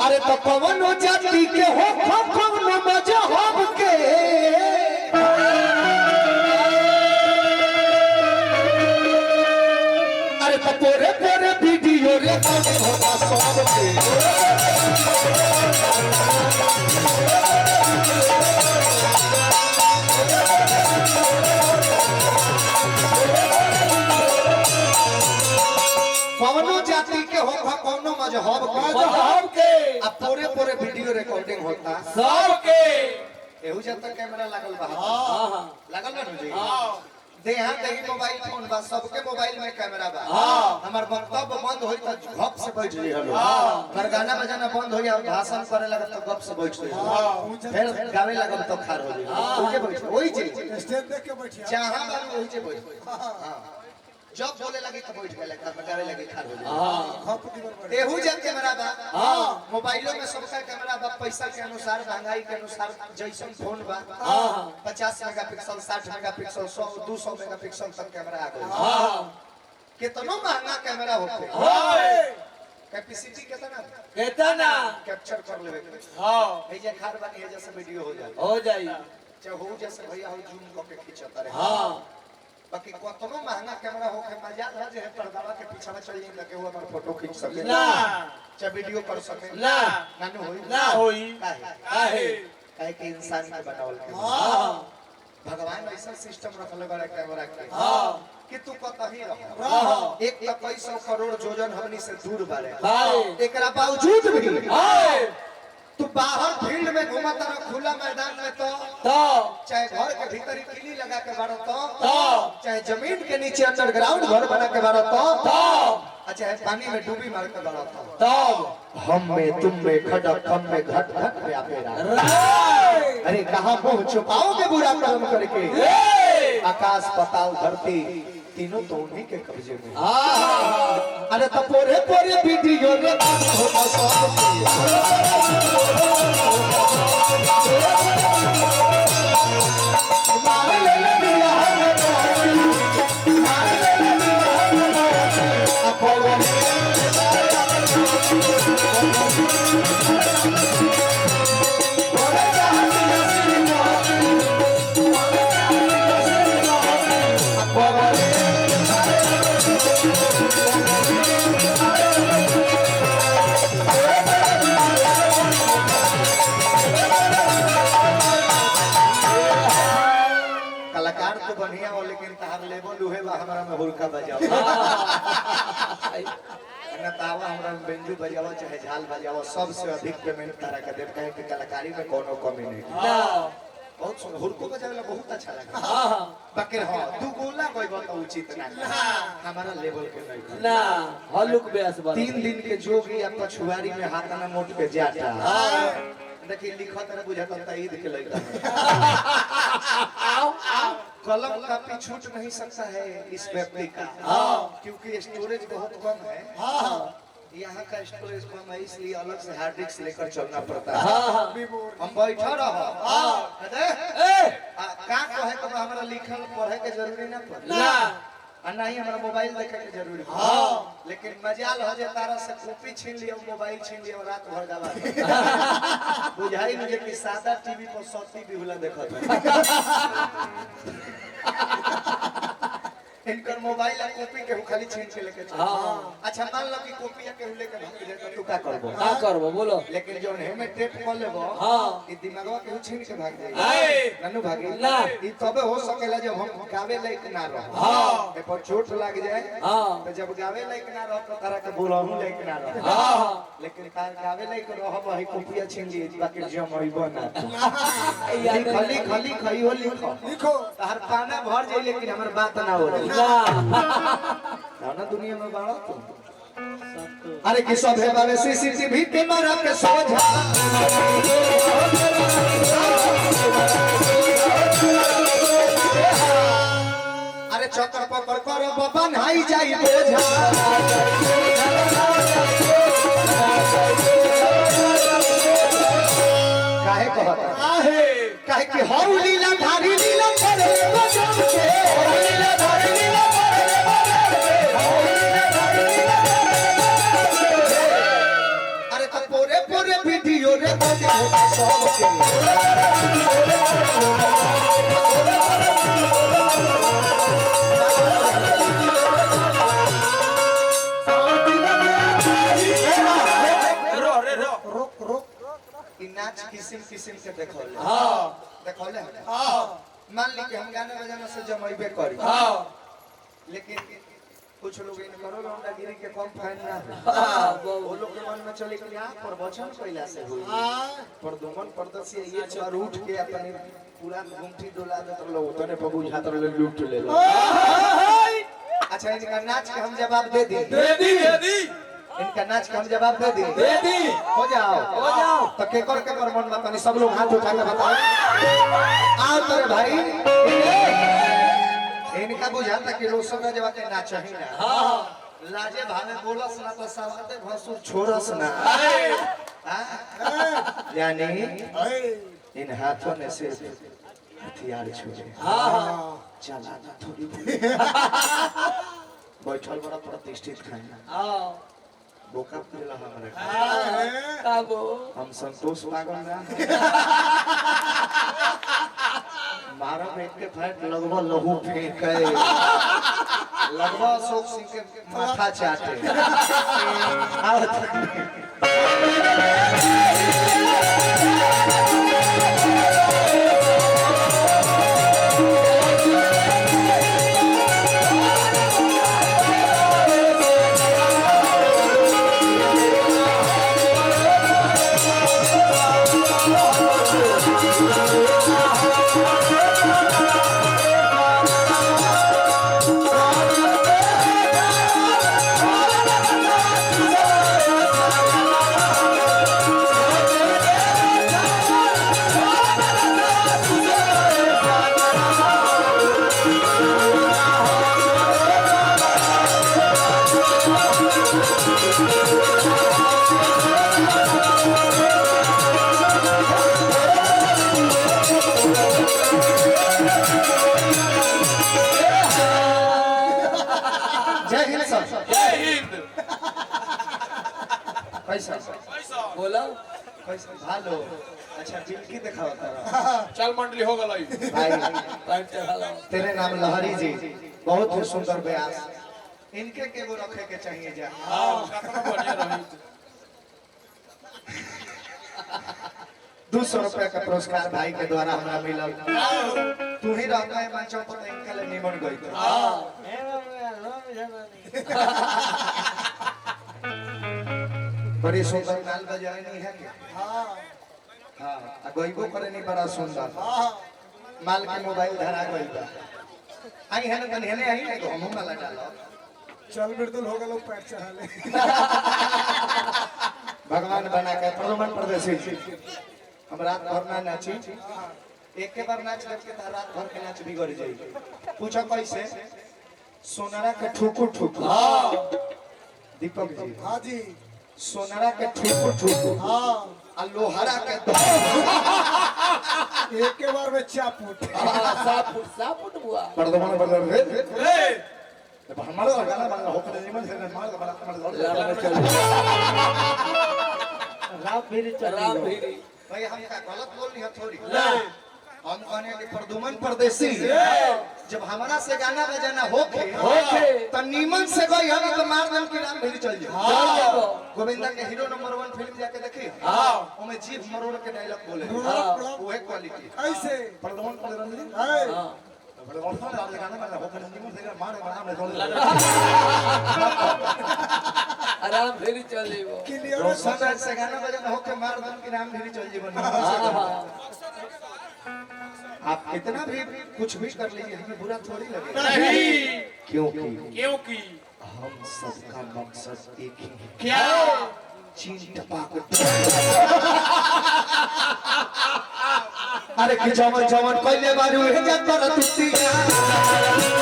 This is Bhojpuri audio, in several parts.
अरे तो कवनो जाति के हो कवनो मजहब के अरे तो पोरे पोरे वीडियो रे होगा सब के कवनो जाति के हो कवनो मजहब के अब पूरे पूरे वीडियो रिकॉर्डिंग होता सब के एहू जब तक कैमरा लागल बा हां लागल बा जी दे यहां देखी मोबाइल फोन बा सबके मोबाइल में कैमरा बा हमर वक्तव्य बंद होई त गप से बैठ जी हलो पर गाना बजाना बंद होई और भाषण करे लगे तो गप से बैठ जी फिर गावे लगल तो खार हो जी ओके बैठ ओई जी स्टेज देख के बैठिया जहां बारी ओई जे बैठ हां जब बोले लगी तो बैठ गए तब गावे लगी खार हो जी एहू जब कैमरा बा मोबाइलों में सबका कैमरा बा पैसा के अनुसार महंगाई के अनुसार जैसन फोन बा 50 मेगापिक्सल 60 मेगापिक्सल 100 200 मेगापिक्सल तक कैमरा आ गई कितना महंगा कैमरा होते कैपेसिटी कितना कैप्चर कर लेवे हां ए जे खार बानी है जैसे वीडियो हो जाई चाहे हो जैसे भैया हो जूम करके खींचता रहे हां बाकी कोनो महंगा कैमरा हो के मजा है जे पर्दा के पीछे में चल जाए के वो हमार फोटो खींच सके ना चाहे वीडियो कर सके ना नानू होई ना होई काहे के इंसान के बनावल के हां भगवान ऐसा सिस्टम रखले बड़ा कैमरा के हां कि तू कतही रह एक तो कई सौ करोड़ जोजन हमनी से दूर बारे एकरा बावजूद भी तू बाहर फील्ड में घूमता रह खुला मैदान में तो चाहे घर के भीतर किली लगा के बारो तो चाहे जमीन के नीचे अंडरग्राउंड घर बना के बारो तो अच्छा है पानी में डूबी मार के बारो तो तब हम में तुम में खटक हम में घट घट व्यापे अरे कहां मुंह छुपाओगे बुरा कर्म करके आकाश पाताल धरती तीनों तो उन्हीं के कब्जे में अरे तो पोरे पोरे वीडियो रे होगा सब कलाकार तो बढ़िया हो लेकिन तार लेवल उहे बा हमरा में हुरका बजाओ ना तावा हमरा में बेंजू बजाओ चाहे झाल बजाओ सबसे अधिक पेमेंट तारा के देव कहे कि कलाकारी में कोनो कमी नहीं ना बहुत सुंदर हुरको बजावेला बहुत अच्छा लगा बाकी हां दू गोला कोई तो उचित ना हमारा लेवल के नहीं ना हलुक बेस बन 3 दिन के जोगी या पछुआरी में हाथना मोट पे जाता देखिए लिखा तरह बुझाता था ईद के लड़का कलम कापी छूट नहीं सकता है इस व्यक्ति का क्योंकि स्टोरेज बहुत कम है यहाँ का स्टोरेज कम है इसलिए अलग से हार्ड डिस्क लेकर चलना पड़ता है हम बैठा रहो का कहे तो हमारा लिखल पढ़े के जरूरी ना पड़े नहीं हमारा मोबाइल देखे के जरूरी लेकिन मजाल हो जे तारा से कॉपी छीन लियो मोबाइल छीन लियो रात भर दबा बुझाई मुझे कि सादा टीवी पर सती बिहुला देखत इनकर मोबाइल और कॉपी के खाली छीन के लेके चल अच्छा मान लो कि कॉपी के लेके भाग जाए तो तू का करबो बोलो लेकिन जो है में टेप कर लेबो ई दिमागवा के छीन के भाग जाए नन्नू भागे ना ई तबे हो सकेला जब हम गावे लायक ना रहो ए पर चोट लग जाए तो जब गावे लायक ना रहो तो तारा के बोलहु लायक ना रहो लेकिन तार गावे लायक रहब है कॉपी छीन ली बाकी जम होइबो ना खाली खाली खई हो लिखो तार पाना भर जाए लेकिन हमर बात ना हो ना दुनिया में बाड़ा तुम अरे कि सब है बाबे सीसीटीवी कैमरा के सोझा अरे चक्कर पकड़ कर बाबा नहाई जाई बोझा काहे कहत काहे कि हौ लीला धारी लीला करे बजम के लीला धारी लीला अरे तो पोरे पोरे वीडियो रे बजे होता सबके रुक रुक इ नाच किसिम किसिम के देखौले हाँ देखौले हाँ मान ली कि हम गाना बजाना से जमैबे करी हाँ लेकिन कुछ लोग इन करो लौंडागिरी के कम फाइन ना हाँ, हो वो लोग के मन में चले कि यहाँ प्रवचन कैला से हुई प्रदुमन प्रदर्शी ये बार उठ के अपने पूरा गुमठी डोला देत लोग तने पगु झातर ले लूट ले लो अच्छा इनका नाच के हम जवाब दे दी दे दी इनका नाच के हम जवाब दे दी हो जाओ तो केकर मन में तनी सब लोग हाथ उठा के बताओ आओ तो भाई इनका बुझाता कि लोग सब जवाब के नाच ही ना हाँ लाजे भावे बोलस ना तो सवाते भसुर छोड़स ना यानी इन हाथों ने सिर्फ हथियार छुए हाँ चलाना थोड़ी बैठल बड़ा प्रतिष्ठित खाना हाँ बोका पड़ेला हमारे काबो हम संतोष पागल ना मारा में के फाइट लगवा लहू फेंके लगवा अशोक सिंह के माथा चाटे जय हिंद सर जय हिंद पैसा बोला पैसा भालो अच्छा बिल्की दिखाओ तारा चल मंडली हो गई भाई पैंट चढ़ा तेरे नाम लहरी जी बहुत ही सुंदर ब्यास इनके के वो रखे के चाहिए जा हाँ कितना बढ़िया रही 200 रुपए का पुरस्कार भाई के द्वारा हमरा मिलल तू ही रहता है मंचों पर इनके लिए निमन गई तो बड़ी सुंदर नाल बजाए नहीं है क्या हाँ गईबो करे नहीं बड़ा सुंदर माल के मोबाइल धरा गई बा आई है ना तनी हने आई ना हम माला डालो चल बिरदुल हो गलो पैर चढ़ा ले भगवान बना के प्रदुमन प्रदर्शी हम रात भर ना नाची एक के बार नाच करके तो रात भर के नाच बिगड़ जाई पूछो कैसे सोनारा के ठुकुर ठुकुर दीपक जी हाँ जी सोनारा के ठुकुर ठुकुर हाँ आ लोहारा के एक के बार में चापुट सापुट हुआ प्रदुमन प्रदर्शी हमारा गाना बना हो कर निमन से मार बना राम भीरी भाई हम का गलत बोल नहीं थोड़ी हम कहने कि प्रदुमन परदेसी जब हमारा से गाना बजाना होके तो नीमन से गई हम तो मार दम की राम भेली चल जाओ गोविंदा के हीरो नंबर 1 फिल्म जाके देखी ओमे जीभ मरोड़ के डायलॉग बोले वो है क्वालिटी ऐसे प्रदुमन परदेसी गाना बना होकर नीमन से मार बना में आराम फिर चल जेबो क्लियर रोशन राज से गाना बजाना होके मार दम की राम भेली चल जीवन आप कितना भी कुछ भी कर लीजिए हमें बुरा थोड़ी लगेगा नहीं क्योंकि हम सबका मकसद एक ही है क्या चीन टपाक अरे कि जवन जवन पहले बार हुए जा कर तुतिया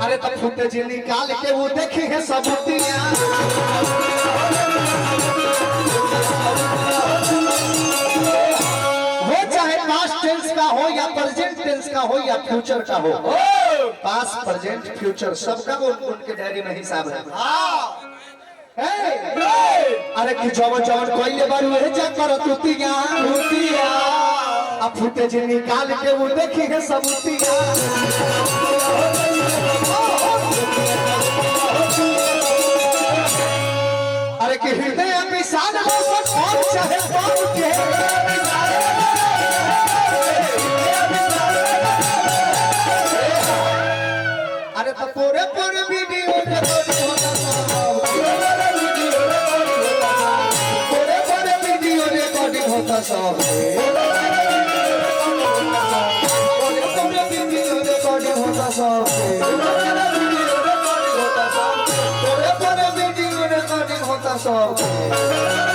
अरे तब फुटे जी निकाल के वो देखी है सबूतिया हो चाहे पास्ट टेंस का हो या प्रेजेंट टेंस का हो या फ्यूचर का हो पास प्रेजेंट फ्यूचर सबका उनके डायरी में हिसाब है अरे कि जवन जवन कोइले बारू है जा कर तुतिया तुतिया अब फुटेज निकाल के वो देखी है सबूतिया अरे कि हृदय विशाल हो सब और चाहे कौन के अरे तो पूरे पूरे वीडियो होता सब होता सब होता सब